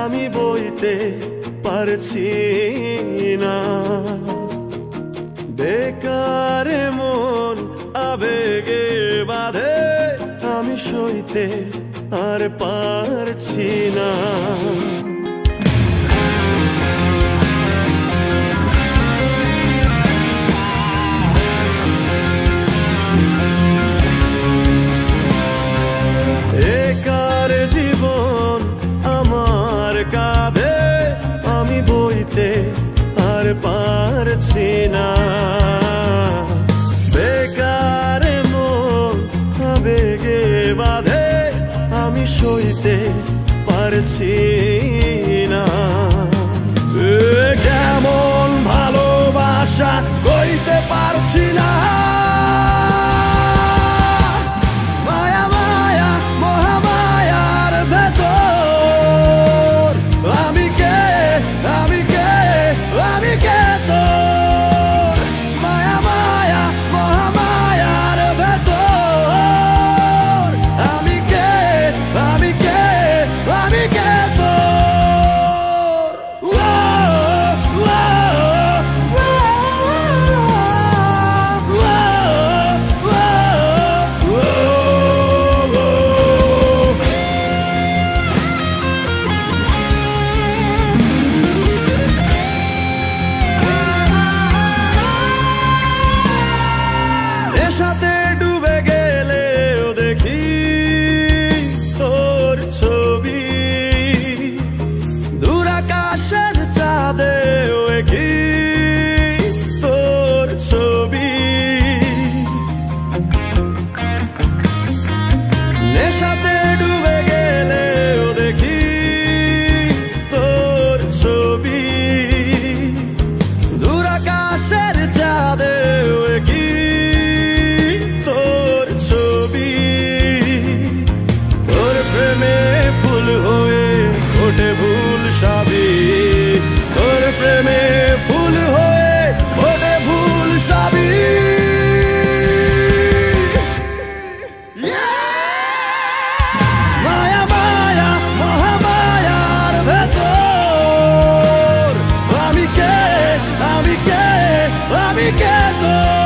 আমি বইতে পারছি না। বেকার মন আবেগে বাঁধে, আমি সইতে আর পারছি না। বেকার জীবন আমার কাঁধে, আমি বইতে আর পারছি না। বেকার মন আবেগে বাঁধে, আমি সইতে পারছি না। কেমন ভালোবাসা কইতে পারছি না। মায়া মায়া মহামায়ার ভেতর আমি কে, আমি কে, আমি কে তোর। মায়া মায়া মহামায়ার ভেতর আমি কে, আমি কে, আমি কে তোর। নেশাতে ডুবে গেলেও দেখি তোর ছবি, দূর আকাশের চাঁদেও কি তোর ছবি। নেশাতে ডুবে গেলেও দেখি তোর ছবি, দূর আকাশের চাঁদেও কি তোর ছবি। তোর প্রেমে ফুল হয়ে ফোটে ভুল সবই, তোর প্রেমে ফুল হয়ে ফোটে ভুল সবই। মায়া মায়া মহামায়ার ভেতর আমি কে, আমি কে, আমি কে তোর।